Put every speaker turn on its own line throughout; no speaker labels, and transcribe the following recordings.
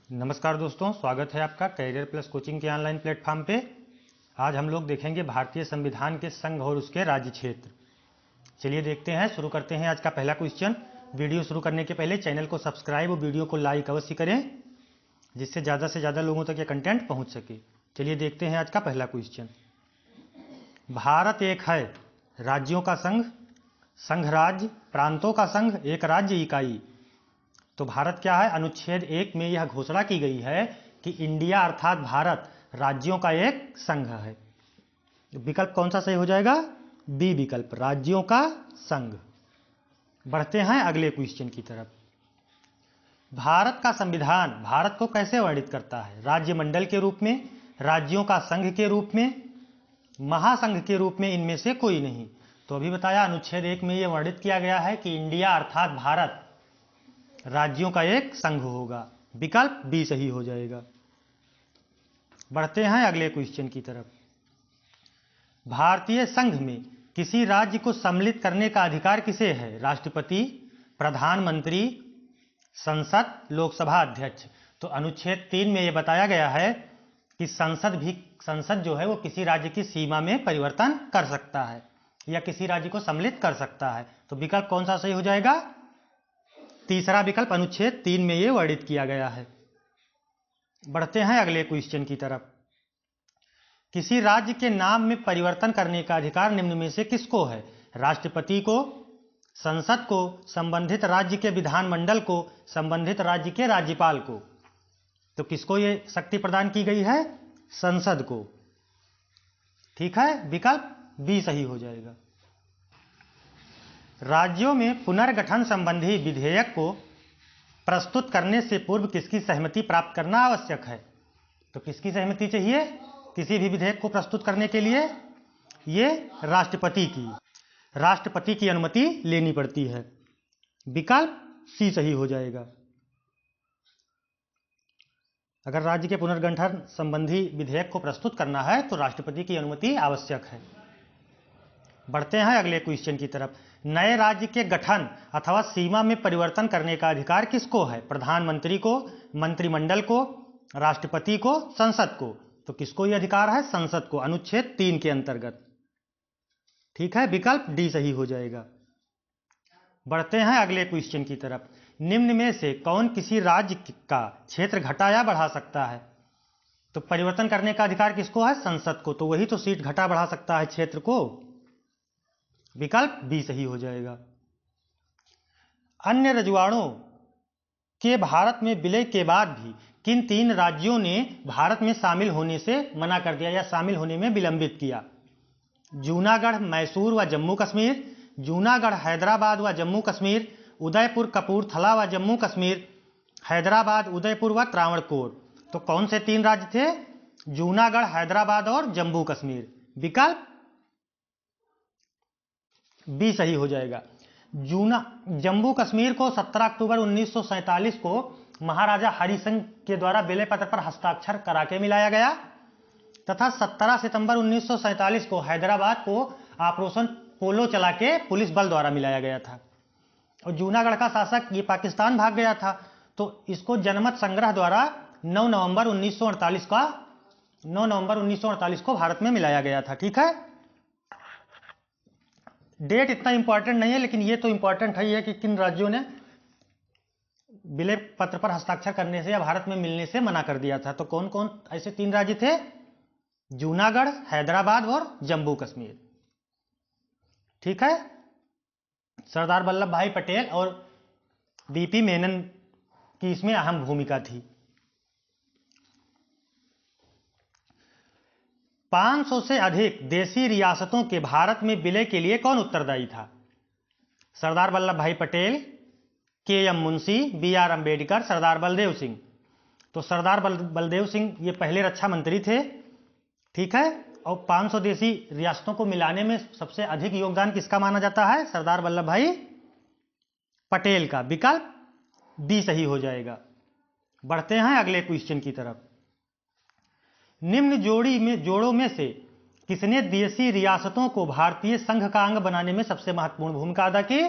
नमस्कार दोस्तों, स्वागत है आपका कैरियर प्लस कोचिंग के ऑनलाइन प्लेटफॉर्म पे। आज हम लोग देखेंगे भारतीय संविधान के संघ और उसके राज्य क्षेत्र। चलिए देखते हैं, शुरू करते हैं आज का पहला क्वेश्चन। वीडियो शुरू करने के पहले चैनल को सब्सक्राइब और वीडियो को लाइक अवश्य करें, जिससे ज़्यादा से ज़्यादा लोगों तक ये कंटेंट पहुँच सके। चलिए देखते हैं आज का पहला क्वेश्चन। भारत एक है, राज्यों का संघ, संघ राज्य, प्रांतों का संघ, एक राज्य इकाई। तो भारत क्या है? अनुच्छेद 1 में यह घोषणा की गई है कि इंडिया अर्थात भारत राज्यों का एक संघ है। विकल्प कौन सा सही हो जाएगा? बी विकल्प, राज्यों का संघ। बढ़ते हैं अगले क्वेश्चन की तरफ। भारत का संविधान भारत को कैसे वर्णित करता है? राज्य मंडल के रूप में, राज्यों का संघ के रूप में, महासंघ के रूप में, इनमें से कोई नहीं। तो अभी बताया अनुच्छेद 1 में यह वर्णित किया गया है कि इंडिया अर्थात भारत राज्यों का एक संघ होगा। विकल्प बी सही हो जाएगा। बढ़ते हैं अगले क्वेश्चन की तरफ। भारतीय संघ में किसी राज्य को सम्मिलित करने का अधिकार किसे है? राष्ट्रपति, प्रधानमंत्री, संसद, लोकसभा अध्यक्ष। तो अनुच्छेद 3 में यह बताया गया है कि संसद जो है वो किसी राज्य की सीमा में परिवर्तन कर सकता है या किसी राज्य को सम्मिलित कर सकता है। तो विकल्प कौन सा सही हो जाएगा? तीसरा विकल्प, अनुच्छेद 3 में यह वर्णित किया गया है। बढ़ते हैं अगले क्वेश्चन की तरफ। किसी राज्य के नाम में परिवर्तन करने का अधिकार निम्न में से किसको है? राष्ट्रपति को, संसद को, संबंधित राज्य के विधानमंडल को, संबंधित राज्य के राज्यपाल को। तो किसको यह शक्ति प्रदान की गई है? संसद को। ठीक है, विकल्प बी सही हो जाएगा। राज्यों में पुनर्गठन संबंधी विधेयक को प्रस्तुत करने से पूर्व किसकी सहमति प्राप्त करना आवश्यक है? तो किसकी सहमति चाहिए किसी भी विधेयक को प्रस्तुत करने के लिए? ये राष्ट्रपति की अनुमति लेनी पड़ती है। विकल्प सी सही हो जाएगा। अगर राज्य के पुनर्गठन संबंधी विधेयक को प्रस्तुत करना है तो राष्ट्रपति की अनुमति आवश्यक है। बढ़ते हैं अगले क्वेश्चन की तरफ। नए राज्य के गठन अथवा सीमा में परिवर्तन करने का अधिकार किसको है? प्रधानमंत्री को, मंत्रिमंडल को, राष्ट्रपति को, संसद को। तो किसको यह अधिकार है? संसद को, अनुच्छेद 3 के अंतर्गत। ठीक है, विकल्प डी सही हो जाएगा। बढ़ते हैं अगले क्वेश्चन की तरफ। निम्न में से कौन किसी राज्य का क्षेत्र घटा या बढ़ा सकता है? तो परिवर्तन करने का अधिकार किसको है? संसद को। तो वही तो सीट घटा बढ़ा सकता है क्षेत्र को। विकल्प बी सही हो जाएगा। अन्य रजवाड़ों के भारत में विलय के बाद भी किन 3 राज्यों ने भारत में शामिल होने से मना कर दिया या शामिल होने में विलंबित किया? जूनागढ़, मैसूर व जम्मू कश्मीर, जूनागढ़, हैदराबाद व जम्मू कश्मीर, उदयपुर, कपूरथला व जम्मू कश्मीर, हैदराबाद, उदयपुर व त्रावणकोर। तो कौन से 3 राज्य थे? जूनागढ़, हैदराबाद और जम्मू कश्मीर। विकल्प बी सही हो जाएगा। जम्मू कश्मीर को 17 अक्टूबर 1947 को महाराजा हरि सिंह के द्वारा विलय पत्र पर हस्ताक्षर करा के मिलाया गया तथा 17 सितंबर 1947 को हैदराबाद को ऑपरेशन पोलो चला के पुलिस बल द्वारा मिलाया गया था। और जूनागढ़ का शासक ये पाकिस्तान भाग गया था, तो इसको जनमत संग्रह द्वारा 9 नवंबर 1948 को भारत में मिलाया गया था। ठीक है, डेट इतना इंपॉर्टेंट नहीं है, लेकिन ये तो इंपॉर्टेंट है कि किन राज्यों ने विलय पत्र पर हस्ताक्षर करने से या भारत में मिलने से मना कर दिया था। तो कौन कौन ऐसे 3 राज्य थे? जूनागढ़, हैदराबाद और जम्मू कश्मीर। ठीक है, सरदार वल्लभ भाई पटेल और बीपी मेनन की इसमें अहम भूमिका थी। 500 से अधिक देशी रियासतों के भारत में विलय के लिए कौन उत्तरदायी था? सरदार वल्लभ भाई पटेल, के.एम. मुंशी, बी.आर. अंबेडकर, सरदार बलदेव सिंह। तो सरदार बलदेव सिंह ये पहले रक्षा मंत्री थे। ठीक है, और 500 देशी रियासतों को मिलाने में सबसे अधिक योगदान किसका माना जाता है? सरदार वल्लभ भाई पटेल का। विकल्प बी सही हो जाएगा। बढ़ते हैं अगले क्वेश्चन की तरफ। निम्न जोड़ों में से किसने देशी रियासतों को भारतीय संघ का अंग बनाने में सबसे महत्वपूर्ण भूमिका अदा की?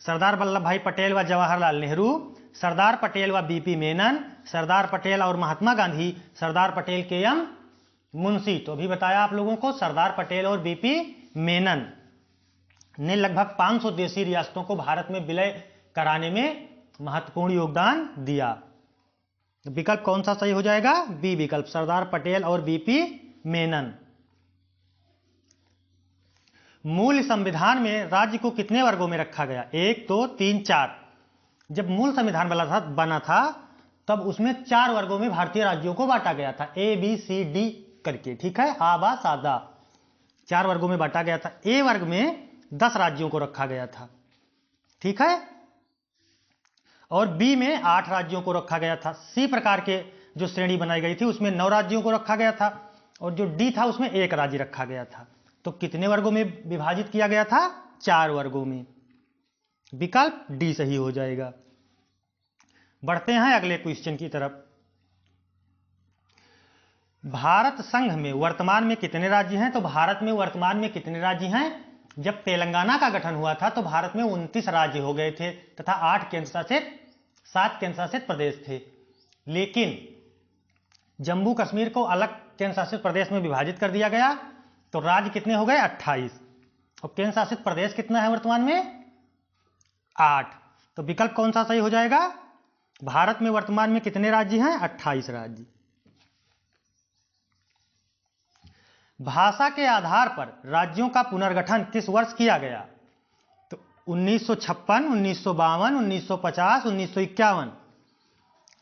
सरदार वल्लभ भाई पटेल व जवाहरलाल नेहरू, सरदार पटेल व बीपी मेनन, सरदार पटेल और महात्मा गांधी, सरदार पटेल के एम मुंशी। तो अभी बताया आप लोगों को सरदार पटेल और बीपी मेनन ने लगभग 500 देशी रियासतों को भारत में विलय कराने में महत्वपूर्ण योगदान दिया। विकल्प कौन सा सही हो जाएगा? बी विकल्प, सरदार पटेल और बीपी मेनन। मूल संविधान में राज्य को कितने वर्गों में रखा गया? 1, 2, 3, 4। जब मूल संविधान बना था तब उसमें 4 वर्गों में भारतीय राज्यों को बांटा गया था, ए बी सी डी करके, ठीक है, आबा सादा 4 वर्गों में बांटा गया था। ए वर्ग में 10 राज्यों को रखा गया था, ठीक है, और बी में 8 राज्यों को रखा गया था। सी प्रकार के जो श्रेणी बनाई गई थी उसमें 9 राज्यों को रखा गया था, और जो डी था उसमें 1 राज्य रखा गया था। तो कितने वर्गों में विभाजित किया गया था? 4 वर्गों में। विकल्प डी सही हो जाएगा। बढ़ते हैं अगले क्वेश्चन की तरफ। भारत संघ में वर्तमान में कितने राज्य हैं? तो भारत में वर्तमान में कितने राज्य हैं? जब तेलंगाना का गठन हुआ था तो भारत में 29 राज्य हो गए थे तथा 7 केंद्र शासित प्रदेश थे। लेकिन जम्मू कश्मीर को अलग केंद्र शासित प्रदेश में विभाजित कर दिया गया तो राज्य कितने हो गए? 28। और केंद्र शासित प्रदेश कितना है वर्तमान में? 8। तो विकल्प कौन सा सही हो जाएगा? भारत में वर्तमान में कितने राज्य हैं? 28 राज्य। भाषा के आधार पर राज्यों का पुनर्गठन किस वर्ष किया गया? तो 1956, 1952, 1950, 1951।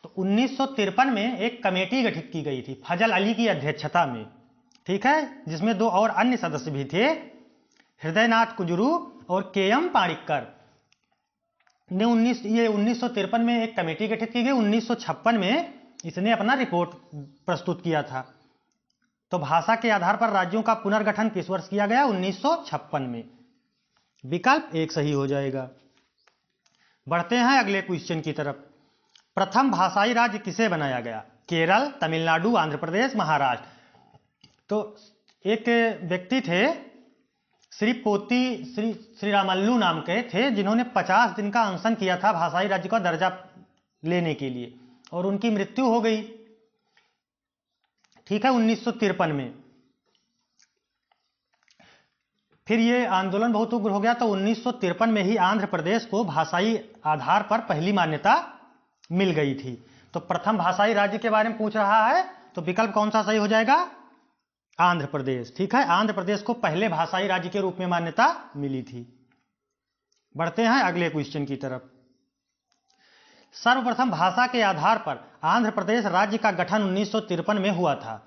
तो 1953 में एक कमेटी गठित की गई थी फजल अली की अध्यक्षता में, ठीक है, जिसमें 2 और अन्य सदस्य भी थे, हृदयनाथ कुंजरू और के.एम. पाणिक्कर ने 1953 में एक कमेटी गठित की गई। 1956 में इसने अपना रिपोर्ट प्रस्तुत किया था। तो भाषा के आधार पर राज्यों का पुनर्गठन किस वर्ष किया गया? 1956 में। विकल्प 1 सही हो जाएगा। बढ़ते हैं अगले क्वेश्चन की तरफ। प्रथम भाषाई राज्य किसे बनाया गया? केरल, तमिलनाडु, आंध्र प्रदेश, महाराष्ट्र। तो एक व्यक्ति थे श्री रामल्लू नाम के थे, जिन्होंने 50 दिन का अनशन किया था भाषाई राज्य का दर्जा लेने के लिए, और उनकी मृत्यु हो गई, ठीक है, 1953 में। फिर ये आंदोलन बहुत उग्र हो गया तो 1953 में ही आंध्र प्रदेश को भाषाई आधार पर पहली मान्यता मिल गई थी। तो प्रथम भाषाई राज्य के बारे में पूछ रहा है तो विकल्प कौन सा सही हो जाएगा? आंध्र प्रदेश, ठीक है, आंध्र प्रदेश को पहले भाषाई राज्य के रूप में मान्यता मिली थी। बढ़ते हैं अगले क्वेश्चन की तरफ। सर्वप्रथम भाषा के आधार पर आंध्र प्रदेश राज्य का गठन 1953 में हुआ था।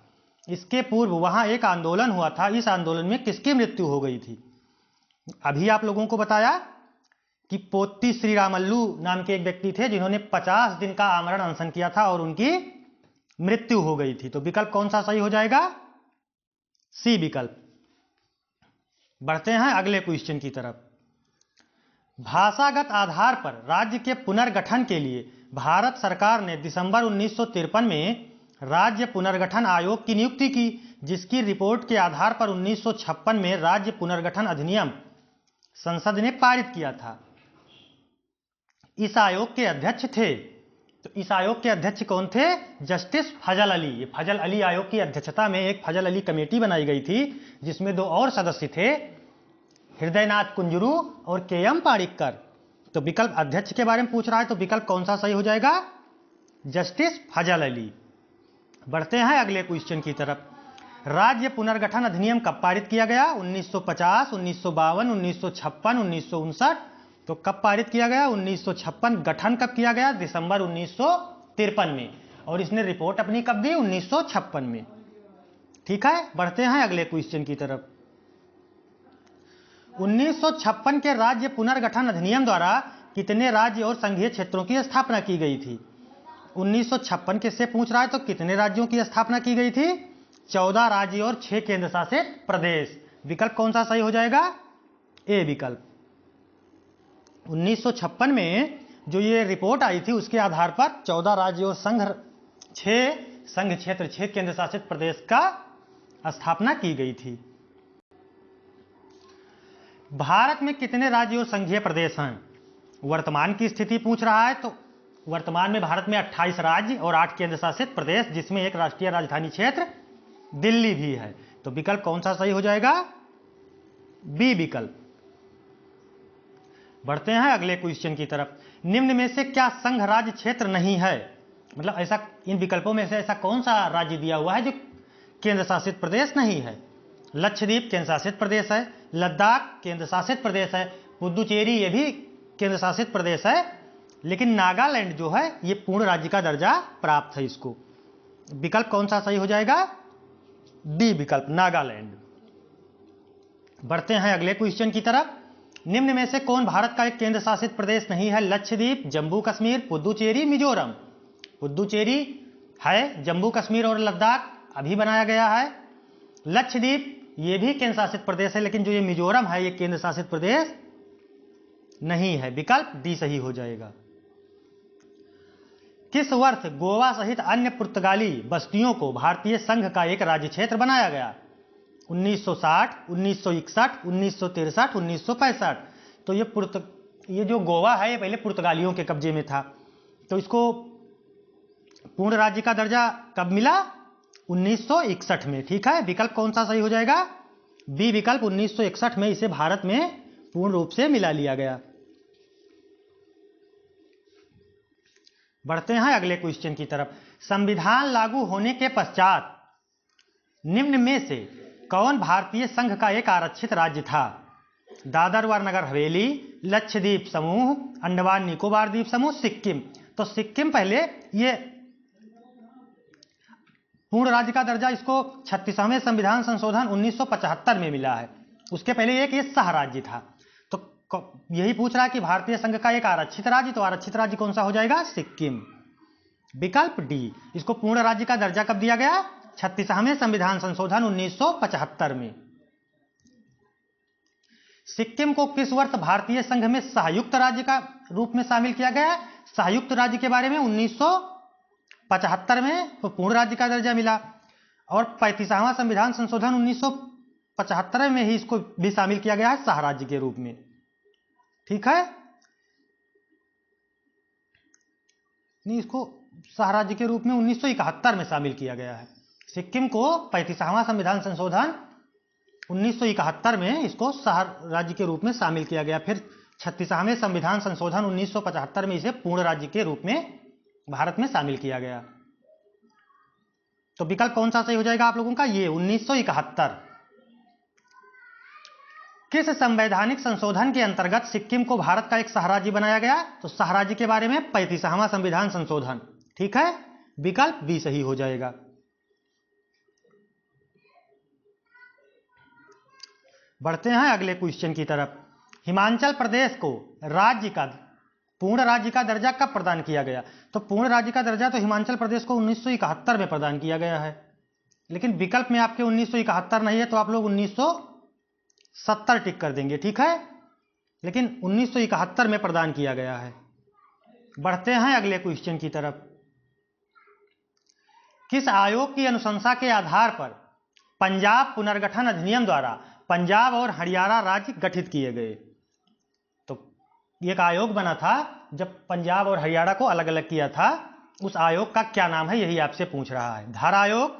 इसके पूर्व वहां एक आंदोलन हुआ था। इस आंदोलन में किसकी मृत्यु हो गई थी? अभी आप लोगों को बताया कि पोत्ती श्री रामल्लू नाम के एक व्यक्ति थे जिन्होंने 50 दिन का आमरण अनशन किया था और उनकी मृत्यु हो गई थी। तो विकल्प कौन सा सही हो जाएगा? सी विकल्प। बढ़ते हैं अगले क्वेश्चन की तरफ। भाषागत आधार पर राज्य के पुनर्गठन के लिए भारत सरकार ने दिसंबर 1953 में राज्य पुनर्गठन आयोग की नियुक्ति की, जिसकी रिपोर्ट के आधार पर 1956 में राज्य पुनर्गठन अधिनियम संसद ने पारित किया था। इस आयोग के अध्यक्ष थे, तो इस आयोग के अध्यक्ष कौन थे? जस्टिस फजल अली। ये फजल अली आयोग की अध्यक्षता में एक फजल अली कमेटी बनाई गई थी, जिसमें 2 और सदस्य थे, हृदयनाथ कुंजरू और के.एम. पाणिक्कर। तो विकल्प अध्यक्ष के बारे में पूछ रहा है तो विकल्प कौन सा सही हो जाएगा? जस्टिस फजल अली। बढ़ते हैं अगले क्वेश्चन की तरफ। राज्य पुनर्गठन अधिनियम कब पारित किया गया? 1950, 1952, 1956, 1959। तो कब पारित किया गया? 1956। गठन कब किया गया? दिसंबर 1953 में। और इसने रिपोर्ट अपनी कब दी? 1956 में, ठीक है। बढ़ते हैं अगले क्वेश्चन की तरफ। 1956 के राज्य पुनर्गठन अधिनियम द्वारा कितने राज्य और संघीय क्षेत्रों की स्थापना की गई थी? 1956 किससे पूछ रहा है तो कितने राज्यों की स्थापना की गई थी? 14 राज्य और 6 केंद्र शासित प्रदेश। विकल्प कौन सा सही हो जाएगा? ए विकल्प। 1956 में जो ये रिपोर्ट आई थी उसके आधार पर 14 राज्य और 6 संघ क्षेत्र, 6 केंद्र शासित प्रदेश का स्थापना की गई थी। भारत में कितने राज्य और संघीय प्रदेश हैं? वर्तमान की स्थिति पूछ रहा है तो वर्तमान में भारत में 28 राज्य और 8 केंद्र शासित प्रदेश, जिसमें एक राष्ट्रीय राजधानी क्षेत्र दिल्ली भी है। तो विकल्प कौन सा सही हो जाएगा? बी विकल्प। बढ़ते हैं अगले क्वेश्चन की तरफ। निम्न में से क्या संघ राज्य क्षेत्र नहीं है? मतलब ऐसा इन विकल्पों में से ऐसा कौन सा राज्य दिया हुआ है जो केंद्र शासित प्रदेश नहीं है? लक्षद्वीप केंद्र शासित प्रदेश है, लद्दाख केंद्र शासित प्रदेश है, पुदुचेरी ये भी केंद्र शासित प्रदेश है, लेकिन नागालैंड जो है ये पूर्ण राज्य का दर्जा प्राप्त है इसको। विकल्प कौन सा सही हो जाएगा? डी विकल्प, नागालैंड। बढ़ते हैं अगले क्वेश्चन की तरफ। निम्न में से कौन भारत का एक केंद्र शासित प्रदेश नहीं है? लक्षद्वीप, जम्मू कश्मीर, पुदुचेरी, मिजोरम। पुदुचेरी है, जम्मू कश्मीर और लद्दाख अभी बनाया गया है। लक्षद्वीप ये भी केंद्र शासित प्रदेश है, लेकिन जो ये मिजोरम है ये केंद्र शासित प्रदेश नहीं है। विकल्प डी सही हो जाएगा। किस वर्ष गोवा सहित अन्य पुर्तगाली बस्तियों को भारतीय संघ का एक राज्य क्षेत्र बनाया गया? 1960, 1961, 1963, 1965। तो ये जो गोवा है ये पहले पुर्तगालियों के कब्जे में था, तो इसको पूर्ण राज्य का दर्जा कब मिला? 1961 में। ठीक है, विकल्प कौन सा सही हो जाएगा? बी विकल्प, 1961 में इसे भारत में पूर्ण रूप से मिला लिया गया। बढ़ते हैं अगले क्वेश्चन की तरफ। संविधान लागू होने के पश्चात निम्न में से कौन भारतीय संघ का एक आरक्षित राज्य था? दादर व नगर हवेली, लक्षद्वीप समूह, अंडमान निकोबार द्वीप समूह, सिक्किम। तो सिक्किम पहले ये पूर्ण राज्य का दर्जा इसको 36वें संविधान संशोधन 1975 में मिला है। उसके पहले एक ये सह राज्य था। तो यही पूछ रहा है कि भारतीय संघ का एक आरक्षित राज्य, तो आरक्षित राज्य कौन सा हो जाएगा? सिक्किम। विकल्प डी। इसको पूर्ण राज्य का दर्जा कब दिया गया? 36वें संविधान संशोधन 1975 में। सिक्किम को किस वर्ष भारतीय संघ में संयुक्त राज्य का रूप में शामिल किया गया? संयुक्त राज्य के बारे में 1975 में तो पूर्ण राज्य का दर्जा मिला, और 35वां संविधान संशोधन 1975 में ही इसको भी शामिल किया गया है सह राज्य के रूप में। ठीक है, नहीं, इसको सह राज्य के रूप में 1971 में शामिल किया गया है। सिक्किम को 35वां संविधान संशोधन 1971 में इसको सह राज्य के रूप में शामिल किया गया। फिर 36वें संविधान संशोधन 1975 में इसे पूर्ण राज्य के रूप में भारत में शामिल किया गया। तो विकल्प कौन सा सही हो जाएगा आप लोगों का? ये 1971। किस संवैधानिक संशोधन के अंतर्गत सिक्किम को भारत का एक सह राज्य बनाया गया? तो सह राज्य के बारे में 35वां संविधान संशोधन। ठीक है, विकल्प बी सही हो जाएगा। बढ़ते हैं अगले क्वेश्चन की तरफ। हिमाचल प्रदेश को राज्य का पूर्ण राज्य का दर्जा कब प्रदान किया गया? तो पूर्ण राज्य का दर्जा तो हिमाचल प्रदेश को 1971 में प्रदान किया गया है, लेकिन विकल्प में आपके 1971 नहीं है, तो आप लोग 1970 टिक कर देंगे। ठीक है, लेकिन 1971 में प्रदान किया गया है। बढ़ते हैं अगले क्वेश्चन की तरफ। किस आयोग की अनुशंसा के आधार पर पंजाब पुनर्गठन अधिनियम द्वारा पंजाब और हरियाणा राज्य गठित किए गए? तो एक आयोग बना था जब पंजाब और हरियाणा को अलग अलग किया था, उस आयोग का क्या नाम है, यही आपसे पूछ रहा है। धार आयोग,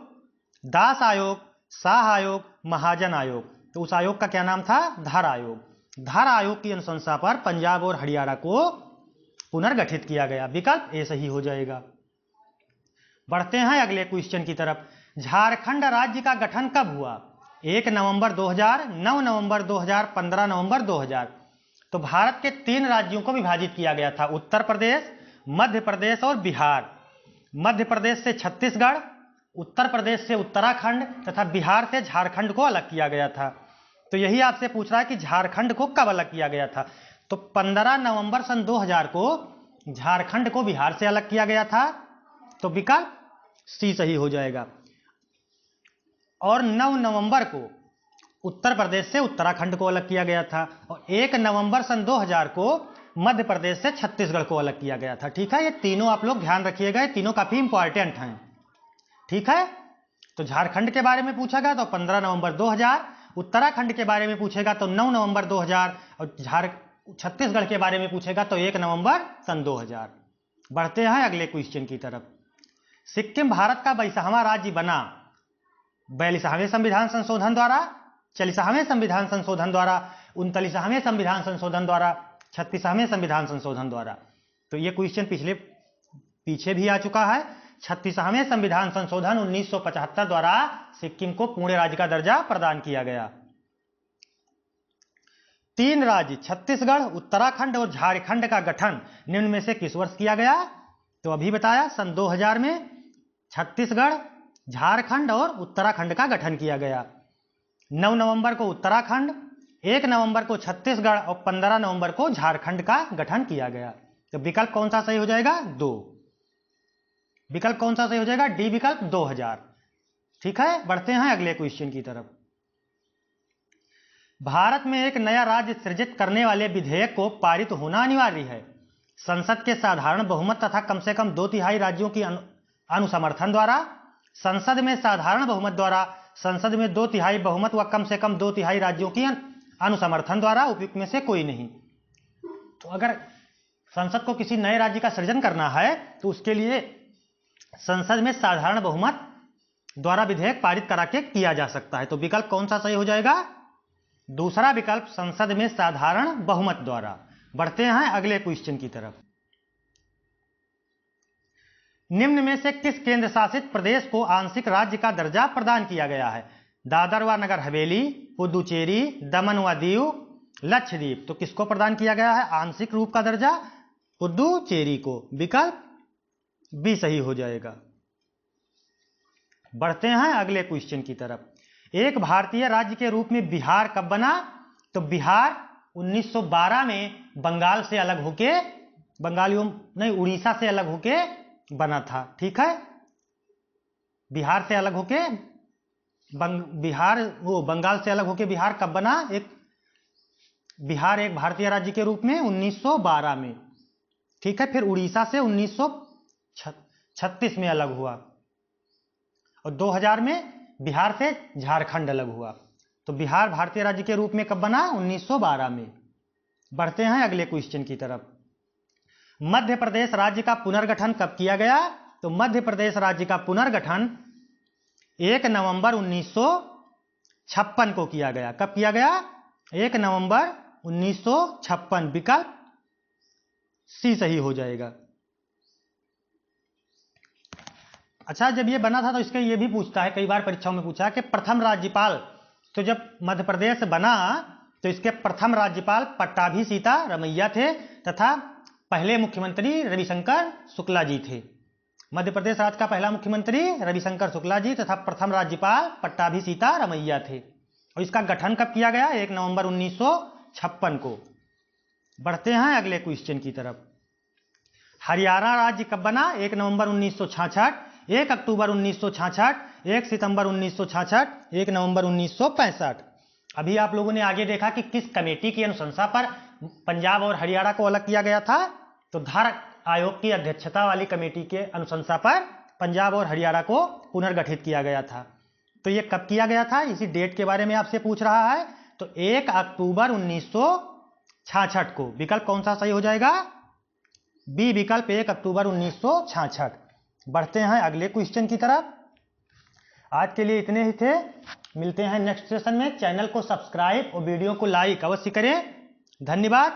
दास आयोग, शाह आयोग, महाजन आयोग। तो उस आयोग का क्या नाम था? धार आयोग। धार आयोग की अनुशंसा पर पंजाब और हरियाणा को पुनर्गठित किया गया। विकल्प ए सही हो जाएगा। बढ़ते हैं अगले क्वेश्चन की तरफ। झारखंड राज्य का गठन कब हुआ? 1 नवंबर 2000, 9 नवंबर 2000, 15 नवंबर 2000। तो भारत के 3 राज्यों को विभाजित किया गया था, उत्तर प्रदेश, मध्य प्रदेश और बिहार। मध्य प्रदेश से छत्तीसगढ़, उत्तर प्रदेश से उत्तराखंड तथा बिहार से झारखंड को अलग किया गया था। तो यही आपसे पूछ रहा है कि झारखंड को कब अलग किया गया था? तो 15 नवंबर सन 2000 को झारखंड को बिहार से अलग किया गया था। तो विकल्प सी सही हो जाएगा। और 9 नवंबर को उत्तर प्रदेश से उत्तराखंड को अलग किया गया था, और 1 नवंबर सन 2000 को मध्य प्रदेश से छत्तीसगढ़ को अलग किया गया था। ठीक है, ये तीनों आप लोग ध्यान रखिएगा, ये तीनों काफी इंपॉर्टेंट हैं। ठीक है, तो झारखंड के बारे में पूछेगा तो 15 नवंबर 2000, उत्तराखंड के बारे में पूछेगा तो 9 नवंबर 2000, और छत्तीसगढ़ के बारे में पूछेगा तो 1 नवंबर सन 2000। बढ़ते हैं अगले क्वेश्चन की तरफ। सिक्किम भारत का 22वां राज्य बना 42वें संविधान संशोधन द्वारा, 40वें संविधान संशोधन द्वारा, 39वें संविधान संशोधन द्वारा, 36वें संविधान संशोधन द्वारा। तो ये क्वेश्चन पीछे भी आ चुका है। 36वें संविधान संशोधन 1975 द्वारा सिक्किम को पूर्ण राज्य का दर्जा प्रदान किया गया। 3 राज्य छत्तीसगढ़, उत्तराखंड और झारखंड का गठन निम्न में से किस वर्ष किया गया? तो अभी बताया, सन 2000 में छत्तीसगढ़, झारखंड और उत्तराखंड का गठन किया गया। 9 नवंबर को उत्तराखंड, 1 नवंबर को छत्तीसगढ़ और 15 नवंबर को झारखंड का गठन किया गया। तो विकल्प कौन सा सही हो जाएगा? 2। विकल्प कौन सा सही हो जाएगा? डी विकल्प 2000। ठीक है, बढ़ते हैं अगले क्वेश्चन की तरफ। भारत में एक नया राज्य सृजित करने वाले विधेयक को पारित होना अनिवार्य है। संसद के साधारण बहुमत तथा कम से कम 2/3 राज्यों की अनुसमर्थन द्वारा, संसद में साधारण बहुमत द्वारा, संसद में 2/3 बहुमत व कम से कम 2/3 राज्यों की अनुसमर्थन द्वारा, उपयुक्त में से कोई नहीं। तो अगर संसद को किसी नए राज्य का सृजन करना है तो उसके लिए संसद में साधारण बहुमत द्वारा विधेयक पारित करा के किया जा सकता है। तो विकल्प कौन सा सही हो जाएगा? दूसरा विकल्प, संसद में साधारण बहुमत द्वारा। बढ़ते हैं अगले क्वेश्चन की तरफ। निम्न में से किस केंद्र शासित प्रदेश को आंशिक राज्य का दर्जा प्रदान किया गया है? दादर व नगर हवेली, पुदुचेरी, दमन व दीव, लक्षद्वीप। तो किसको प्रदान किया गया है आंशिक रूप का दर्जा? पुदुचेरी को। विकल्प बी सही हो जाएगा। बढ़ते हैं अगले क्वेश्चन की तरफ। एक भारतीय राज्य के रूप में बिहार कब बना? तो बिहार 1912 में बंगाल से अलग होके, उड़ीसा से अलग होके बना था। ठीक है, बिहार से अलग होके बंगाल से अलग होके बिहार कब बना? बिहार एक भारतीय राज्य के रूप में 1912 में। ठीक है, फिर उड़ीसा से 1936 में अलग हुआ और 2000 में बिहार से झारखंड अलग हुआ। तो बिहार भारतीय राज्य के रूप में कब बना? 1912 में। बढ़ते हैं अगले क्वेश्चन की तरफ। मध्य प्रदेश राज्य का पुनर्गठन कब किया गया? तो मध्य प्रदेश राज्य का पुनर्गठन 1 नवंबर 1956 को किया गया। कब किया गया? 1 नवंबर 1956। विकल्प सी सही हो जाएगा। अच्छा, जब ये बना था तो इसके ये भी पूछता है, कई बार परीक्षाओं में पूछा कि प्रथम राज्यपाल, तो जब मध्य प्रदेश बना तो इसके प्रथम राज्यपाल पट्टाभी सीता रमैया थे तथा पहले मुख्यमंत्री रविशंकर शुक्ला जी थे। मध्य प्रदेश राज्य का पहला मुख्यमंत्री रविशंकर शुक्ला जी तथा प्रथम राज्यपाल पट्टाभी सीता रमैया थे। और इसका गठन कब किया गया? 1 नवंबर 1956 को। बढ़ते हैं अगले क्वेश्चन की तरफ। हरियाणा राज्य कब बना? 1 नवंबर 1966, 1 अक्टूबर 1966, 1 सितंबर 1966, 1 नवंबर 1965। अभी आप लोगों ने आगे देखा कि किस कमेटी की अनुशंसा पर पंजाब और हरियाणा को अलग किया गया था। तो धार आयोग की अध्यक्षता वाली कमेटी के अनुशंसा पर पंजाब और हरियाणा को पुनर्गठित किया गया था। तो ये कब किया गया था? इसी डेट के बारे में आपसे पूछ रहा है। तो 1 अक्टूबर 1966 को। विकल्प कौन सा सही हो जाएगा? बी विकल्प, 1 अक्टूबर 1966। बढ़ते हैं अगले क्वेश्चन की तरफ। आज के लिए इतने ही थे। मिलते हैं नेक्स्ट सेशन में। चैनल को सब्सक्राइब और वीडियो को लाइक अवश्य करें। धन्यवाद।